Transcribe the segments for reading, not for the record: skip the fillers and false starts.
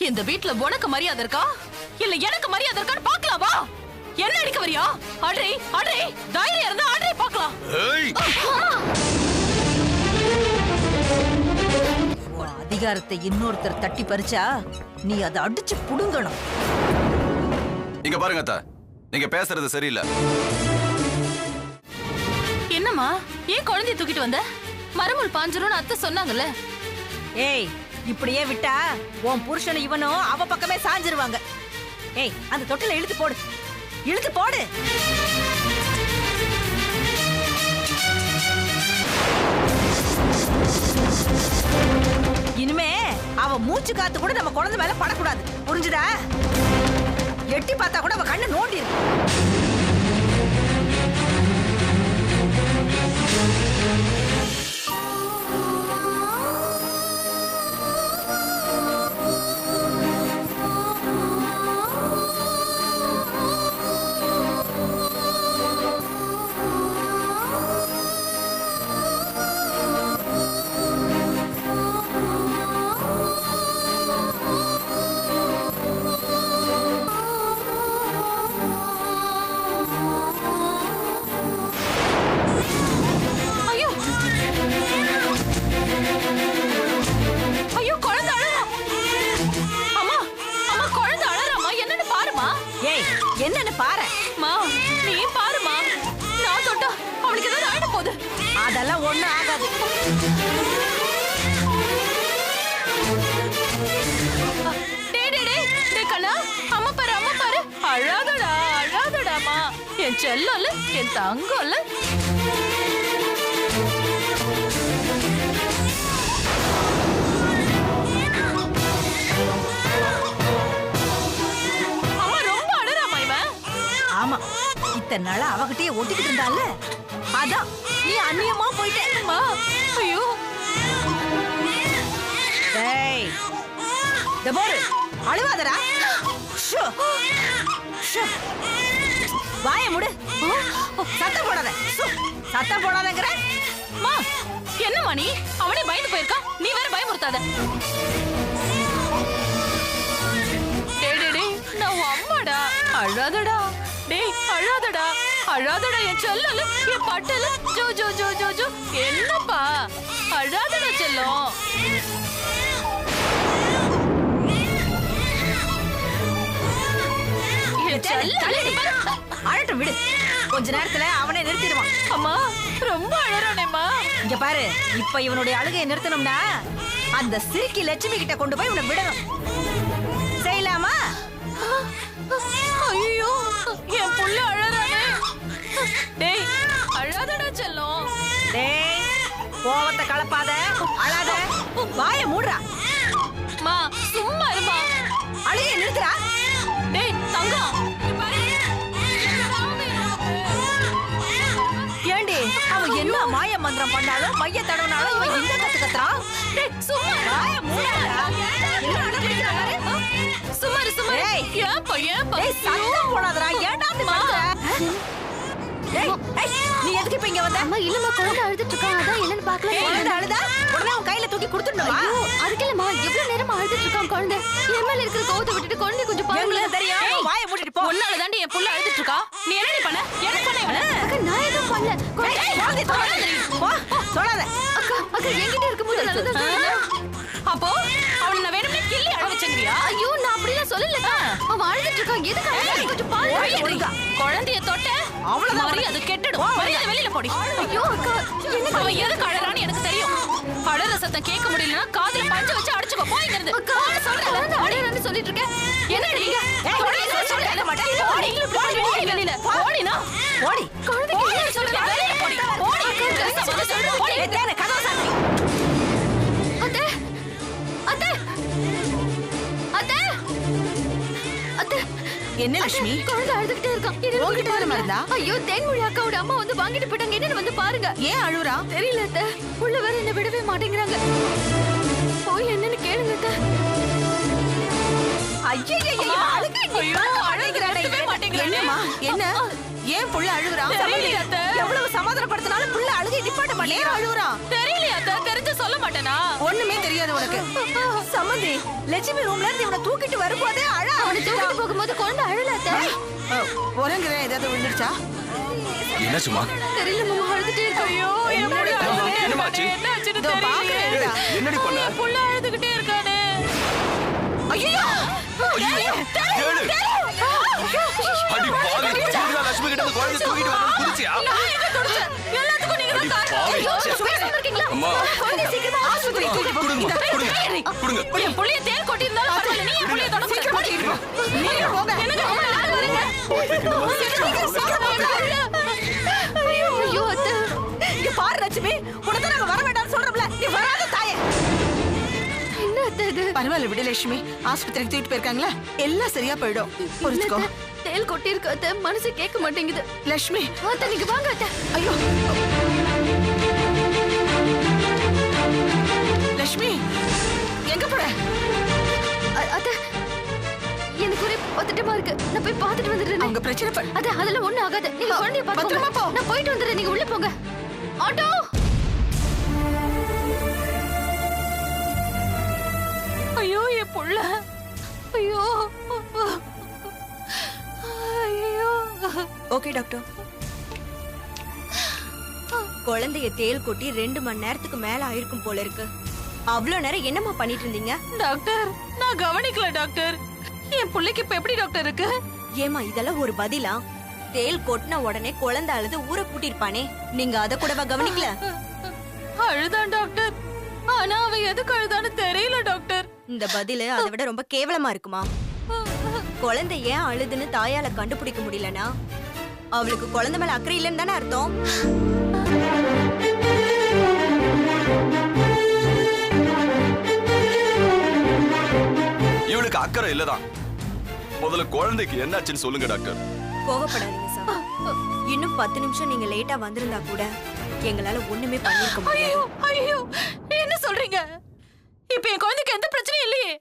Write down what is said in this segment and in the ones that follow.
இந்த வீட்ல உனக்கு மரியாதை இருக்கா இல்ல எனக்கு மரியாதை இருக்கான்னு பாக்கலாம் வா. என்ன அடிக்க வரியா? அடே அடே தைரியம் இருந்தா அடே பாக்கலாம். அதிகாரத்தை இன்னொருத்தர் தட்டி பறிச்சா நீ அதை அடிச்சு புடுங்கணும். இங்க பாருங்க அத்தா, நீங்க பேசுறது சரியில்லை. என்னம்மா ஏன் குழந்தைய தூக்கிட்டு வந்த? மரமுள் பாஞ்சிரும்னு அத்தை சொன்னாங்கல்ல. ஏய் இப்படியே விட்டா உன் புருஷன் இவனும் அவ பக்கமே சாஞ்சிருவாங்க. ஏய் அந்த தொட்டில இழுத்து போடு, இழுத்து போடு. இனிமே அவ மூச்சு காத்து கூட நம்ம குழந்தை மேல படக்கூடாது, புரிஞ்சுதா? எட்டி பார்த்தா கூட அவ கண்ணு நோண்டி இருக்கு. என்னன்னு பாரு. நீ பாருமா, நான் தொட்டா அவளுக்கு ஏதாவது ஆயிட போகுது. அதெல்லாம் ஒண்ணும் ஆகாது. கண்ணா அம்மா பாரு, அம்மா பாரு. அழாதடா அழாதடாமா, என் செல்லல என் தங்கம்ல. ஆமா இத்தனை நாளா அவகிட்டயே ஒட்டிக்கிட்டு இருந்தால, அதான் நீ அந்நியமா போயிட்டேம்மா. ஐயோ டேய் டேய் அழுவாதடா. வாயை மூடு, சத்தம் போடாத. சத்தம் போடாதங்கற. மா என்னம்மா நீ? அவனே பயந்து போயிருக்கா, நீ வேற பயமுறுத்தாத. டேய் நான் அம்மாடா, அழாதடா. டேய் அழாதடா அழாதடா என் செல்லல என் பட்டல. ஜோ ஜோ ஜோ ஜோ ஜோ என்னப்பா அழாதடா செல்லம். அழட்டும் விடு, கொஞ்ச நேரத்துல அவனே நிறுத்திடுவான். அம்மா ரொம்ப அழறானேம்மா. இங்க பாரு, இப்ப இவனுடைய அழுகையை நிறுத்தணும்னா அந்த சிரிக்கி லட்சுமி கிட்ட கொண்டு போய் இவனை விடணும். செய்யலாமா? ஐயோ என் புள்ள அழறானே. டேய் அழாதடா செல்லம். டேய் கோவத்தை கலப்பாத, அழாத, வாயை மூடுறா. மா சும்மா இருமா, அழுகையை நிறுத்துறா. டேய் தங்கம் ஏண்டி அவன் என்ன மாய மந்திரம் பண்ணாலும் மைய தடவினாலும் இவன் இந்த கத்து கத்துறான். டேய் சும்மா வாயை மூடுறா. என்ன அடம்பிடிக்கிறா பாரு. சுமாரு சுமாரு. ஏன் பையன் டேய் சத்தம் போடாதடா, ஏன்டா அப்படி பண்ற? டேய் நீ எதுக்கு இப்ப இங்க வந்த? அம்மா இல்லம்மா, குழந்தை அழுதுட்டு இருக்கா, அதான் என்னன்னு பார்க்கலாம். குழந்தை அழுதா உடனே உன் கையில தூக்கி கொடுத்துடணுமா? அதுக்கு இல்லம்மா, எவ்வளவு நேரமா அழுதுட்டு இருக்கான் குழந்தை. என் மேல இருக்கிற கோவத்தை விட்டுட்டு குழந்தை கொஞ்சம் பாருங்க. எங்களுக்கு தெரியும், வாயை மூடிட்டு போ. உன்னால தாண்டி என் புள்ள அழுதுட்டு இருக்கா. நீ என்ன பண்ண? என்ன பண்ண இவன? அக்கா நான் எதுவும் பண்ணல. குழந்தை தொடாத. போ தொடாத. அக்கா அக்கா என்கிட்ட இருக்கும்போது நல்லதா சொல்லுங்க. அப்போ அவனை நான் வேணும்னே கிள்ளி அழ வச்சங்கறியா? ஐயோ நான் அப்படிலாம் சொல்லலக்கா. அவன் அழுதுட்டு இருக்கான், எதுக்கு அழுது கொஞ்சம் பாருங்க. குழந்தைய தொட்ட அவ்வளவுதான், மரியாதை அது கெட்டுடும். மரியாதை வெளியில போடி. ஐயோ அக்கா என்ன அவன் எதுக்கு அழறான்னு எனக்கு தெரியும். அழற சத்தம் கேட்க முடியலனா காதுல பஞ்ச வச்சு அடிச்சுக்கோ. போய் இங்க இருந்து. அக்கா சொல்றேன், அழுறன்னு சொல்லிட்டு இருக்கேன். என்னடி நீங்க? சொல்ல மாட்டேன். போடி போடி வெளியில. போடினா போடி. குழந்தைக்கு சொல்ற வெளியில போடி. போடி. போடி. தேன கதவு சாத்தி. அத்தை அத்தை அத்தை அத்தை. என்ன லட்சுமி? குழந்தை அழுதுகிட்டே இருக்கான். உன்கிட்ட தான மருந்தா? ஐயோ தேன்மொழி அக்காவோட அம்மா வந்து வாங்கிட்டு போயிட்டாங்க. என்னன்னு வந்து பாருங்க. ஏன் அழுறா? தெரியல அத்தை, உள்ள வேற என்ன விடவே மாட்டேங்கிறாங்க. போய் என்னன்னு கேளுங்க அத்தை. ஐயோ அழுகிறா. அழுகிறா. என்னம்மா என்ன? ஏன் புள்ள அழுகுறா? தெரியல அத்தை. மாட்டேன் அழுகுறான். தெரியலையா அத்தை? தெரிஞ்சு சொல்ல மாட்டேனா? ஒண்ணுமே தெரியாது உனக்கு. சம்மந்தி லட்சுமி ரூம்ல இருந்து இவனை தூக்கிட்டு வரும்போதே அழ அவனை தூக்கிட்டு போகும்போது குழந்தை அழல அத்தை. உறங்குற ஏதாவது விழுந்துருச்சா? என்னாச்சுமா? தெரியல மாமா, அழுதுட்டே இருக்கா. ஐயோ என் புள்ள அழுதுகிட்டே என்னமாச்சு? இருக்கானே. என்னாச்சுன்னு இதோ தெரியலையே. பாக்குறேன். என்னடி பண்ண? என் புள்ள அழுதுகிட்டே இருக்கானே. ஐயோ அடி பாவி, நீங்க லட்சுமி கிட்ட இருந்து குழந்தை தூக்கிட்டு வந்து குதிச்சியா? நான் எங்க தொடுச்சேன்? எல்லாத்துக்கும் நீங்க அடி தான் காரணம். பாவி. பேசாம இருக்கீங்களா? அம்மா. குழந்தை சீக்கிரமா ஆஸ்பத்திரிக்கு தூக்கிட்டு போ. கொடுங்க, கொடுங்க, கொடுங்க. என் புள்ளைய தேன் கொட்டி இருந்தாலும் பரவாயில்ல. நீ என் புள்ளைய தொட சீக்கிரமா தூக்கிட்டு போ. நீங்க போங்க. என்னங்க அம்மா யார் வரீங்க? ஐயோ ஐயோ அத்தை. இங்க பாரு லட்சுமி, உனக்கு நாங்க வர வேண்டாம்னு சொல்றோம்ல, நீ வராத தாயே. என்ன அத்தை இது? பரவாயில்ல விடு லட்சுமி, ஆஸ்பத்திரிக்கு தூக்கிட்டு போயிருக்காங்களா, எல்லாம் சரியா போயிடும். புரிஞ்சுக்கோ இல்ல அத்தை, தேள் கொட்டி இருக்கு அத்தை. மனசு கேட்க மாட்டேங்குது. லட்சுமி. அத்தை நீங்க வாங்க அத்தை. ஐயோ லட்சுமி, எங்க போற? அத்தை எனக்கு ஒரே பதட்டமா இருக்கு. நான் போய் பார்த்துட்டு வந்துடுறேன். அவங்க பிரச்சனை பண்ண. அத்தை அதெல்லாம் ஒண்ணும் ஆகாது. நீங்க குழந்தைய பத்திரமா பாத்துக்கோங்க. போ. நான் போயிட்டு வந்துடுறேன். நீங்க உள்ள போங்க. ஆட்டோ. ஐயோ என் புள்ள. ஐயோ ஐயோ. Okay doctor. குழந்தைய தேள் கொட்டி 2 மணி நேரத்துக்கு மேல ஆயிருக்கும் போல இருக்கு. அவ்வளவு நேரம் என்னம்மா பண்ணிட்டு இருந்தீங்க? டாக்டர் நான் கவனிக்கல டாக்டர். என் புள்ளைக்கு இப்ப எப்படி டாக்டர் இருக்கு? ஏமா இதெல்லாம் ஒரு பதிலா? தேள் கொட்டின உடனே குழந்தை அழுது ஊரை கூட்டிருப்பானே, நீங்க அத கூடவா கவனிக்கல? அழுதான் டாக்டர். ஆனா அவ எதுக்கு அழுதான்னு தெரியல டாக்டர். இந்த பதிலு அதை விட ரொம்ப கேவலமா இருக்குமா? குழந்தை ஏன் அழுதுன்னு தாயால கண்டுபிடிக்க முடியலனா அவளுக்கு குழந்தை மேல அக்கறை இல்லைன்னு தானே அர்த்தம். இவளுக்கு அக்கறை இல்லதான். முதல்ல குழந்தைக்கு என்னாச்சுன்னு சொல்லுங்க டாக்டர். கோவப்படாதீங்க சார். இன்னும் 10 நிமிஷம் நீங்க லேட்டா வந்திருந்தா கூட எங்களால ஒண்ணுமே பண்ணிருக்க முடியாது. ஐயோ ஐயோ என்ன சொல்றீங்க? இப்ப என் குழந்தைக்கு எந்த பிரச்சனையும் இல்லையே.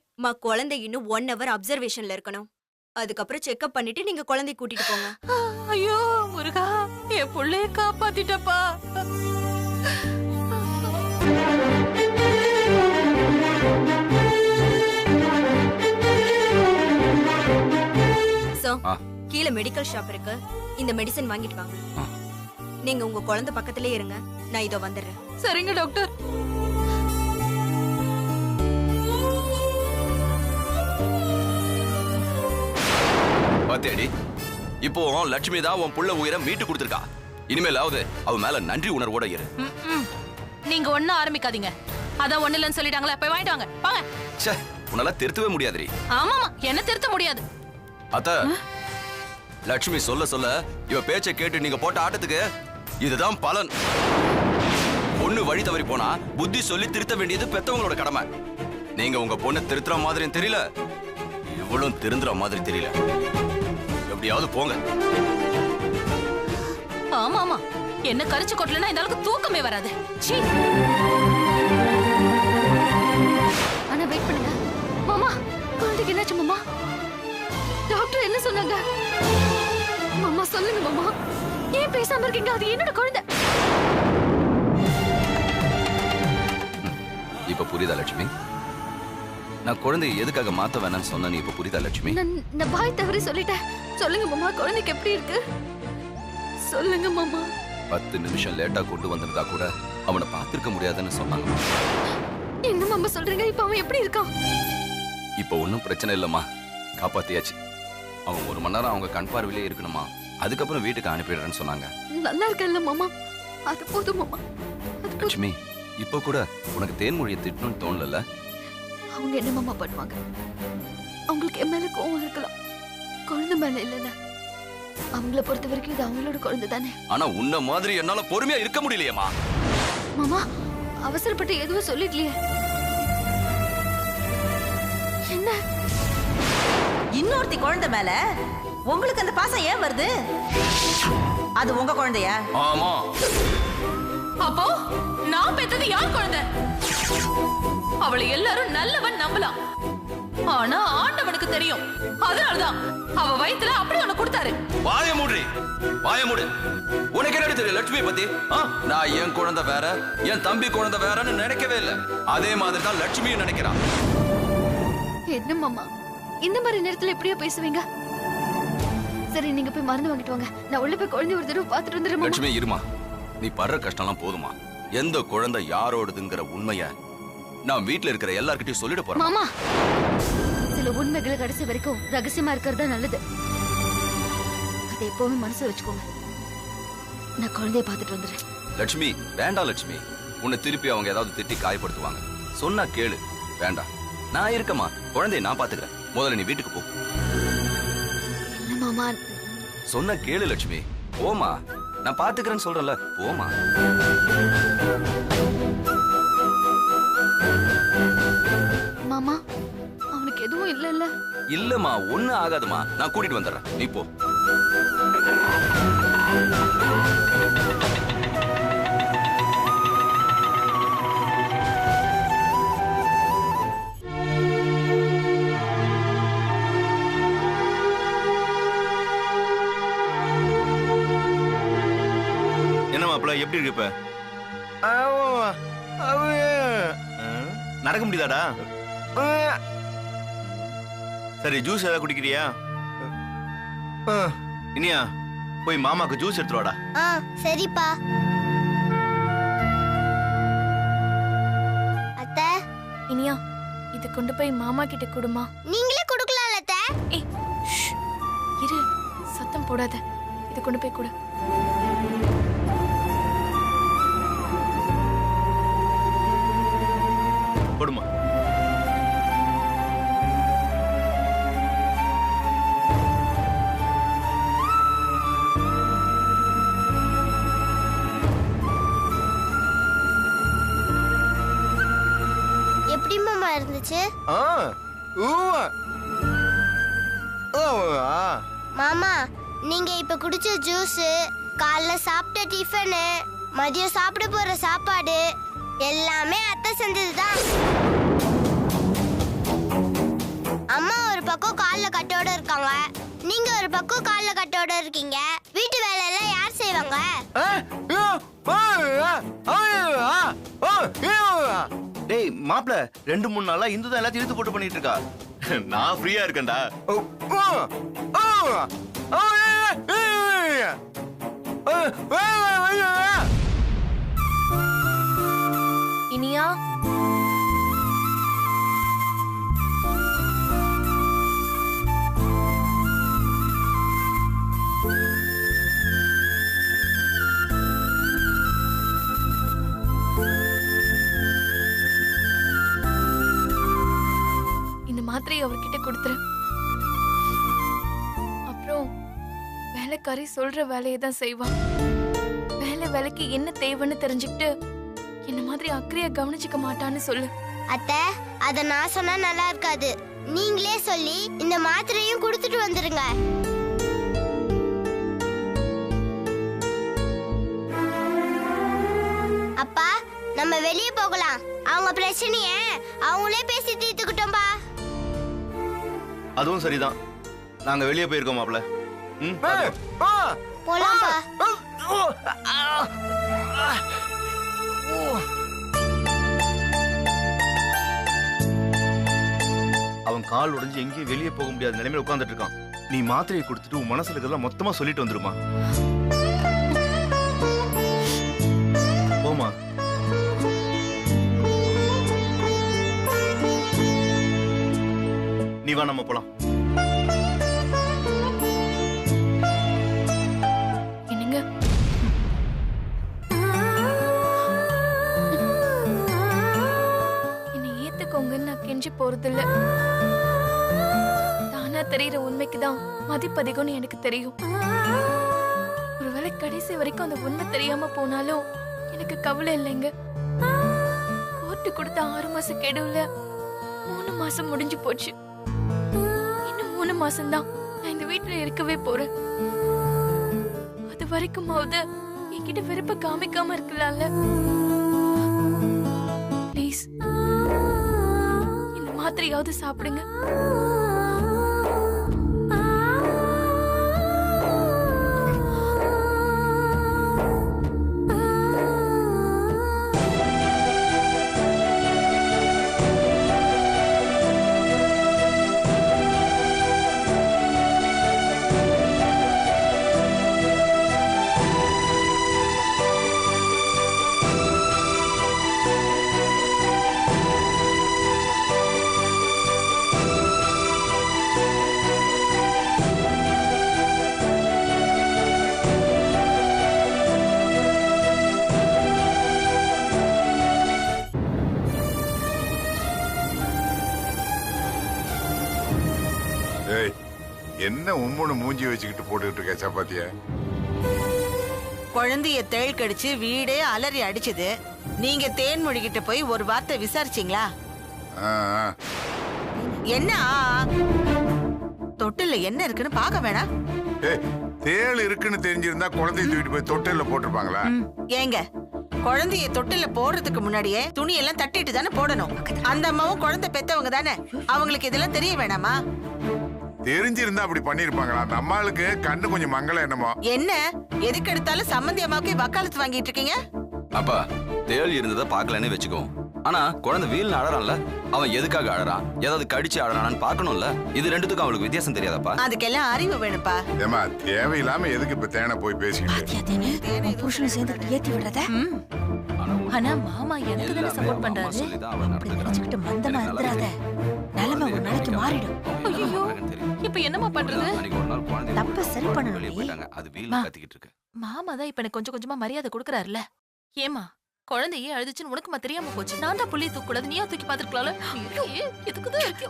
குழந்தை இன்னும் 1 hour அப்சர்வேஷன்ல இருக்கணும். அதுக்கப்புறம் செக்அப் பண்ணிட்டு நீங்க குழந்தை கூட்டிட்டு போங்க. ஐயோ முருகா என் புள்ளைய காப்பாத்திட்டப்பா. சார், ஆ. கீழே மெடிக்கல் ஷாப் இருக்கு. இந்த மெடிசன் வாங்கிட்டு வாங்க. நீங்க உங்க குழந்தை பக்கத்திலே இருங்க. நான் இதோ வந்துடுறேன். சரிங்க டாக்டர். பாத்தியாடி, இப்போ லட்சுமி தான் உன் புள்ள உயிரை மீட்டு கொடுத்துருக்கா. இனிமேலாவது அவ மேல நன்றி உணர்வோட இரு. நீங்க ஒண்ணும் ஆரம்பிக்காதீங்க. அதான் ஒண்ணு இல்லைன்னு சொல்லிட்டாங்களே, போய் வாங்கிட்டு வாங்க. வாங்க. ச்சே, உன்னால திருத்தவே முடியாதுடி. ஆமாமா என்ன திருத்த முடியாது. அத்த, லட்சுமி சொல்ல சொல்ல இவ பேச்சை கேட்டு நீங்க போட்ட ஆட்டத்துக்கு இதுதான் பலன். பொண்ணு வழி தவறி போனா புத்தி சொல்லி திருத்த வேண்டியது பெத்தவங்களோட கடமை. நீங்க உங்க பொண்ணை திருத்துற மாதிரியும் தெரியல, இவ்வளவு திருந்துற மாதிரி தெரியல. எப்படியாவது போங்க. ஆமாமா என்ன கரிச்சு கொட்டலன்னா இந்த அளவுக்கு தூக்கமே வராது. சீ. ஆனா வெயிட் பண்ணுங்க. மாமா குழந்தைக்கு என்னாச்சு மாமா? டாக்டர் என்ன சொன்னாங்க? மாமா சொல்லுங்க மாமா. ஏன் பேசாம இருக்கீங்க? அது என்னோட குழந்தை. இப்ப புரியுதா லட்சுமி? நான் குழந்தையை எதுக்காக மாத்த வேணாம்னு சொன்னேன்னு இப்ப புரியுதா லட்சுமி? நான் பாய் தவறி சொல்லிட்டேன். சொல்லுங்க மாமா, குழந்தைக்கு எப்படி இருக்கு? சொல்லுங்க மாமா. 10 நிமிஷம் லேட்டா கொண்டு வந்திருந்தா கூட அவனை பார்த்திருக்க முடியாதுன்னு சொன்னாங்க. என்ன மாமா சொல்றீங்க? இப்ப அவன் எப்படி இருக்கான்? இப்ப ஒன்னும் பிரச்சனை இல்லம்மா, காப்பாத்தியாச்சு. அவன் 1 மணி நேரம் அவங்க கண் பார்வையிலே இருக்கணுமா, அதுக்கப்புறம் வீட்டுக்கு அனுப்பிடுறேன்னு சொன்னாங்க. நல்லா இருக்கல்ல மாமா? அது போதும் மாமா. லட்சுமி, இப்ப கூட உனக்கு தேன்மொழியை திட்டணும்னு தோணல? அவங்க என்ன மாமா பண்ணுவாங்க? அவங்களுக்கு என் மேல கோவம் இருக்கலாம், குழந்தை மேல இல்லைல்ல. அவங்கள பொறுத்த வரைக்கும் இது அவங்களோட குழந்தை தானே. ஆனா உன்ன மாதிரி என்னால பொறுமையா இருக்க முடியலையேம்மா. மாமா அவசரப்பட்டு எதுவும் சொல்லிடலையே. என்ன இன்னொருத்தி குழந்தை மேல உங்களுக்கு அந்த பாசம் ஏன் வருது? அது உங்க குழந்தையா? ஆமா. அப்போ நான் பெத்தது யார் குழந்தை? அவளை எல்லாரும் நல்லவன் நம்பலாம். ஆனா ஆண்டவனுக்கு தெரியும். அதனாலதான் அவ வயித்துல அப்படி ஒண்ணு கொடுத்தாரு. வாய மூடு. உனக்கு என்ன தெரியும் லட்சுமி பத்தி? நான் என் குழந்தை வேற, என் தம்பி குழந்தை வேறன்னு நினைக்கவே இல்லை. அதே மாதிரி தான் லட்சுமியும் நினைக்கிறான். என்ன மாமா இந்த மாதிரி நேரத்துல எப்படியோ பேசுவீங்க? சரி நீங்க போய் மருந்து வாங்கிட்டு வாங்க. நான் உள்ள போய் குழந்தை ஒரு தடவை பாத்துட்டு வந்துடுறேன். லட்சுமி இருமா, நீ படுற கஷ்டம்லாம் போதுமா? எந்த குழந்தை யாரோடுதுங்கிற உண்மைய நான் வீட்டுல இருக்கிற எல்லார்கிட்டயும் சொல்லிட போறேன். மாமா சில உண்மைகளை கடைசி வரைக்கும் ரகசியமா இருக்கிறதா நல்லது. அதை எப்பவுமே மனசுல வச்சுக்கோங்க. நான் குழந்தைய பாத்துட்டு வந்துடுறேன். லட்சுமி வேண்டாம் லட்சுமி, உன்னை திருப்பி அவங்க ஏதாவது திட்டி காயப்படுத்துவாங்க. சொன்னா கேளு. வேண்டாம், நான் இருக்கமா, குழந்தைய நான் பாத்துக்கிறேன். முதல்ல நீ வீட்டுக்கு போ. என்ன மாமா? சொன்ன கேளு லட்சுமி, போமா. நான் பாத்துக்கிறேன்னு சொல்றேன்ல, போமா. மாமா அவனுக்கு எதுவும் இல்ல? இல்லம்மா, ஒண்ணு ஆகாதுமா. நான் கூட்டிட்டு வந்துடுறேன், நீ போ. எப்படி இருக்கு இப்ப? நடக்க முடியுதாடா? சரி ஜூஸ் ஏதாவது குடிக்கிறியா? இனியா போய் மாமாக்கு ஜூஸ் எடுத்துட்டு வாடா. சரிப்பா. அத்தை இனியா இது கொண்டு போய் மாமா கிட்ட கொடுமா. நீங்களே கொடுக்கலாம் அத்தை. ஏய் இரு, சத்தம் போடாத. இது கொண்டு போய் கொடு. கொடுமா. எப்படி மாமா இருந்துச்சு? மாமா நீங்க இப்ப குடிச்ச ஜூஸ், காலைல சாப்பிட்ட டிஃபனு, மதியம் சாப்பிட போற சாப்பாடு எல்லாமே அத்தை செஞ்சதுதான். அம்மா ஒரு பக்கம் கால்ல கட்டோட இருக்காங்க, நீங்க ஒரு பக்கம் கால்ல கட்டோட இருக்கீங்க. வீட்டு வேலை எல்லாம் யார் செய்வாங்க? டேய் மாப்ள, 2-3 நாளா இந்து தான் எல்லாத்தையும் இழுத்து போட்டு பண்ணிட்டு இருக்கா. நான் ஃப்ரீயா இருக்கேன்டா. இனியா இந்த மாத்திரை அவர்கிட்ட கொடுத்துரு. அப்புறம் வேலைக்காரி சொல்ற வேலையை தான் செய்வான். வேலைக்கு என்ன தேவைன்னு தெரிஞ்சுக்கிட்டு என்ன மாதிரி அக்கறையா கவனிச்சுக்க மாட்டான்னு சொல்லு. அத்தை அத நான் சொன்னா நல்லா இருக்காது. நீங்களே சொல்லி இந்த மாத்திரையும் கொடுத்துட்டு வந்துருங்க. அப்பா நம்ம வெளியே போகலாம். அவங்க பிரச்சனைய அவங்களே பேசி தீர்த்துக்கிட்டோம்பா. அதுவும் சரிதான். நாங்க வெளியே போயிருக்கோம் மாப்ள. போலாம்பா. அவன் கால் உடைஞ்சு எங்கேயும் வெளியே போக முடியாத நிலைமையில உட்கார்ந்துட்டு இருக்கான். நீ மாத்திரையை கொடுத்துட்டு உன் மனசுல இருக்கிறதெல்லாம் மொத்தமா சொல்லிட்டு வந்துருமா. போமா. நீ வா, நம்ம போலாம். என்னங்க என்னை ஏத்துக்கோங்கன்னு நான் கெஞ்சி போறதில்ல. தானா தெரியுற உண்மைக்குதான் மதிப்பதிகம்னு எனக்கு தெரியும். ஒருவேளை கடைசி வரைக்கும் அந்த உண்மை தெரியாம போனாலும் எனக்கு கவலை இல்லைங்க. கோர்ட்டு கொடுத்த 6 மாச கெடுவுல 3 மாசம் முடிஞ்சு போச்சு. இன்னும் 3 மாசம்தான் நான் இந்த வீட்டுல இருக்கவே போறேன். அது வரைக்குமாவது என்கிட்ட வெறுப்ப காமிக்காம இருக்கலாம்ல. ப்ளீஸ் இந்த மாத்திரையாவது சாப்பிடுங்க. என்ன உம்முன்னு மூஞ்சி வச்சுக்கிட்டு போட்டுக்கிட்டு இருக்க சப்பாத்திய? குழந்தைய தேள் கடிச்சு வீடே அலறி அடிச்சது. நீங்க தேன்மொழிகிட்ட போய் ஒரு வார்த்தை விசாரிச்சீங்களா? என்ன தொட்டில என்ன இருக்குன்னு பாக்க வேணாம்? தேள் இருக்குன்னு தெரிஞ்சிருந்தா குழந்தைய தூக்கிட்டு போய் தொட்டில போட்டிருப்பாங்களா? ஏங்க, குழந்தைய தொட்டில போடுறதுக்கு முன்னாடியே துணி எல்லாம் தட்டிட்டு தானே போடணும். அந்த அம்மாவும் குழந்தை பெத்தவங்க தானே, அவங்களுக்கு இதெல்லாம் தெரிய வேணாமா? தெரிஞ்சிருந்தா அப்படி பண்ணிருப்பாங்களா? அந்த அம்மாளுக்கு கண்ணு கொஞ்சம் மங்கள என்னமோ. என்ன எதுக்கு எடுத்தாலும் சம்பந்தி அம்மாவுக்கு வக்காலத்து வாங்கிட்டு இருக்கீங்க? அப்பா தேள் இருந்ததை பாக்கலன்னு வச்சுக்கோ. ஆனா குழந்தை வீல்னு அழறான்ல, அவன் எதுக்காக அழறான், ஏதாவது கடிச்சு அழறான்னு பாக்கணும்ல. இது ரெண்டுத்துக்கும் அவளுக்கு வித்தியாசம் தெரியாதப்பா? அதுக்கெல்லாம் அறிவு வேணும்ப்பா. ஏமா தேவையில்லாம எதுக்கு இப்ப தேனை போய் பேசிக்கிட்டு புருஷனை சேர்ந்து ஏத்தி விடுறத? ஆனா மாமா எனக்கு தானே சப்போர்ட் பண்றாரு. நினைச்சுக்கிட்டு மந்தமா இருந்துறாத, நிலைமை ஒரு நாளைக்கு மாறிடும். ஐயோ, இப்ப என்னமா பண்றது? தப்ப சரி பண்ணணும். அது வீல் கத்திக்கிட்டு இருக்கு. மாமா தான் இப்ப எனக்கு கொஞ்சம் கொஞ்சமா மரியாதை கொடுக்கறாருல. ஏமா குழந்தையே அழுதுச்சுன்னு உனக்குமா தெரியாம போச்சு? நான் தான் புள்ளிய தூக்கூடாது, நீயா தூக்கி பாத்துருக்கலாம்ல. எதுக்குதான் இருக்கு?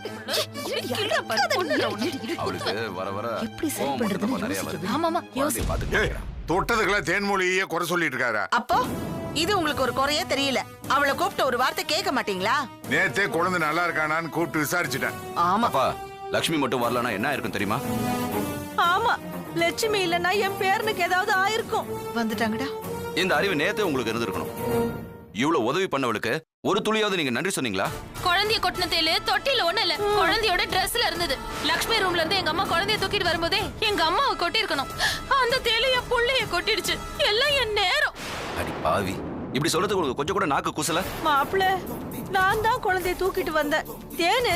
ஆமாமா யோசி. தொட்டதுக்கெல்லாம் தேன்மொழியே குறை சொல்லிட்டு இருக்காரு. அப்போ இது உங்களுக்கு ஒரு குறையே தெரியல. அவளை கூப்பிட்டு ஒரு வார்த்தை கேட்க மாட்டீங்களா? நேத்தே குழந்தை நல்லா இருக்கானான்னு கூப்பிட்டு விசாரிச்சுட்டேன். ஆமாப்பா, லட்சுமி மட்டும் வரலன்னா என்ன இருக்கும் தெரியுமா? ஆமா, லட்சுமி இல்லன்னா என் பேரனுக்கு ஏதாவது ஆயிருக்கும். வந்துட்டாங்கடா. இந்த அறிவு நேத்தே உங்களுக்கு இருந்திருக்கணும். இவ்வளவு உதவி பண்ணவளுக்கு ஒரு துளியாவது நீங்க நன்றி சொன்னீங்களா? குழந்தைய கொட்டின தேலு தொட்டில ஒண்ணு இல்ல, குழந்தையோட ட்ரெஸ்ல இருந்தது. லட்சுமி ரூம்ல இருந்து எங்க அம்மா குழந்தைய தூக்கிட்டு வரும்போதே எங்க அம்மாவை கொட்டி இருக்கணும். அந்த தேலு என் புள்ளைய கொட்டிடுச்சு. எல்லாம் என் நேரம். அடி பாவி, இப்படி சொல்றதுக்கு உங்களுக்கு கொஞ்சம் கூட நாக்கு கூசல? மாப்பிள, நான் தான் குழந்தைய தூக்கிட்டு வந்தேன். தேனு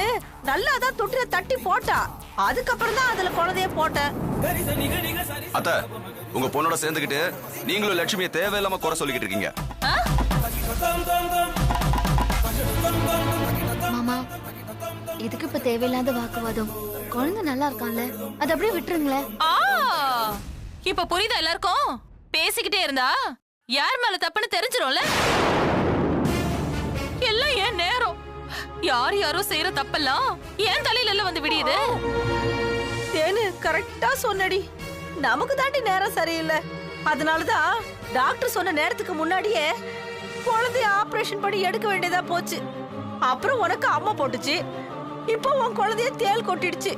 நல்லா தான் தொட்டில தட்டி போட்டா, அதுக்கப்புறம் தான் அதுல குழந்தைய போட்டேன். அத்த, உங்க பொண்ணோட சேர்ந்துக்கிட்டு நீங்களும் லட்சுமியை தேவையில்லாம குறை சொல்லிக்கிட்டு இருக்கீங்க. மாமா, எதுக்கு இப்ப தேவையில்லாத வாக்குவாதம்? குழந்தை நல்லா இருக்கான்ல, அது அப்படியே விட்டுருங்களேன். இப்ப புரியுதா எல்லாருக்கும்? பேசிக்கிட்டே இருந்தா யார் மேல தப்புன்னு தெரிஞ்சிரும்ல. எல்லாம் ஏன் நேரம். யார் யாரோ செய்யற தப்பெல்லாம் ஏன் தலையில வந்து விடியுது. தேனு கரெக்டா சொன்னடி. நமக்கு தாண்டி நேரம் சரியில்லை. அதனாலதான் டாக்டர் சொன்ன நேரத்துக்கு முன்னாடியே குழந்தைய ஆபரேஷன் பண்ணி எடுக்க வேண்டியதா போச்சு. அப்புறம் உனக்கு அம்மா போட்டுச்சு, இப்போ உன் குழந்தைய தேள் கொட்டிடுச்சு.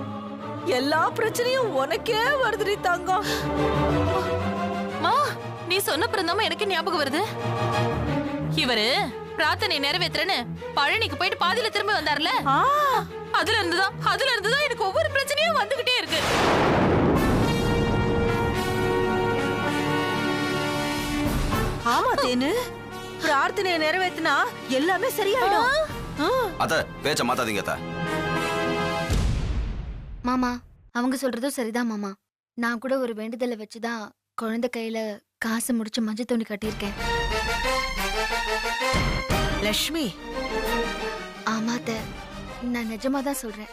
எல்லா பிரச்சனையும் உனக்கே வருதுடி தங்கம். மா, நீ சொன்னப்புறம் எனக்கு ஞாபகம் வருது. இவரு பிரார்த்தனை நிறைவேற்றுறேன்னு பழனிக்கு போயிட்டு பாதியில திரும்ப வந்தார்ல, அதுல இருந்துதான் எனக்கு ஒவ்வொரு பிரச்சனையும் வந்துகிட்டே இருக்கு. ஆமா தேனு, பிரார்த்தனையை நிறைவேற்றினா எல்லாமே சரியாயிடும். அத பேச்ச மாத்தாதீங்க அத்த. மாமா, அவங்க சொல்றதும் சரிதான் மாமா. நான் கூட ஒரு வேண்டுதலை வச்சுதான் குழந்தை கையில காசு முடிச்சு மஞ்சள் துணி கட்டியிருக்கேன். லட்சுமி, ஆமாத்த, நான் நிஜமா தான் சொல்றேன்.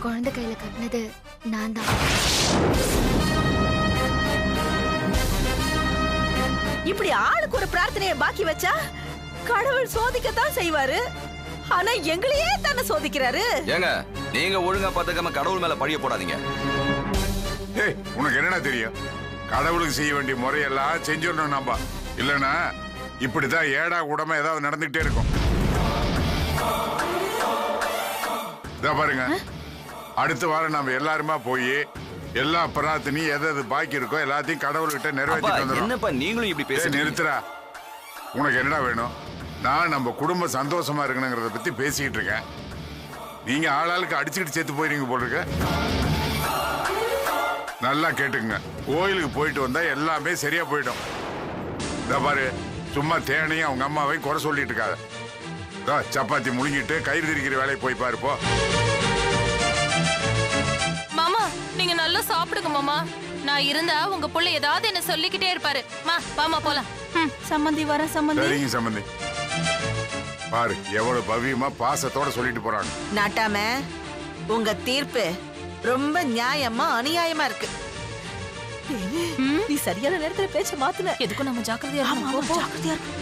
குழந்தை கையில கட்டினது நான் தான். இப்படி ஆளுக்கு ஒரு பிரார்த்தனையை பாக்கி வச்சா கடவுள் சோதிக்கத்தான் செய்வாரு. ஆனா எங்களையே தானே சோதிக்கிறாரு. ஏங்க, நீங்க ஒழுங்கா பாத்துக்காம கடவுள் மேல பழிய போடாதீங்க. உனக்கு என்னடா தெரியும்? கடவுளுக்கு செய்ய வேண்டிய முறையெல்லாம் செஞ்சிடணும் நம்ப. இல்லனா இப்படிதான் ஏடா கூடமா ஏதாவது நடந்துகிட்டே இருக்கும். இதா பாருங்க, அடுத்த வாரம் நம்ம எல்லாருமா போய் எல்லா பிரார்த்தனையும் எது பாக்கி இருக்கோ எல்லாத்தையும் கடவுள்கிட்ட நிறைவேற்றிட்டு வந்துடும். என்னப்பா நீங்களும் இப்படி பேச? நிறுத்துறா. உனக்கு என்னடா வேணும்? நான் நம்ம குடும்பம் சந்தோஷமா இருக்கணுங்கிறத பத்தி பேசிக்கிட்டு இருக்கேன். நீங்க ஆளாளுக்கு அடிச்சுக்கிட்டு செத்து போயிருங்க போல இருக்க. நல்லா கேட்டுங்க, கோயிலுக்கு போயிட்டு வந்தா எல்லாமே சரியா போயிடும். இந்த பாரு, சும்மா தேனையும் அவங்க அம்மாவை குறை சொல்லிட்டு இருக்காத. சப்பாத்தி முழுங்கிட்டு கயிறு திரிக்கிற வேலையை போய் பாருப்போ. மாமா நீங்க நல்லா சாப்பிடுங்க மாமா. நான் இருந்தா உங்க புள்ள ஏதாவது என்ன சொல்லிக்கிட்டே இருப்பாரு. வாமா போலாம். சம்மந்தி வர சம்மந்தி. சரிங்க சம்பந்தி. பாரு எவ்வளவு பவ்யமா பாசத்தோட சொல்லிட்டு போறாங்க. நாட்டாம உங்க தீர்ப்பு ரொம்ப நியாயமா அநியாயமா இருக்கு. நீ சரியான நேரத்துல பேச்ச மாத்துன. எதுக்கும் நம்ம ஜாக்கிரதையா இருக்கணும். ஜாக்கிரதையா இருக்கு.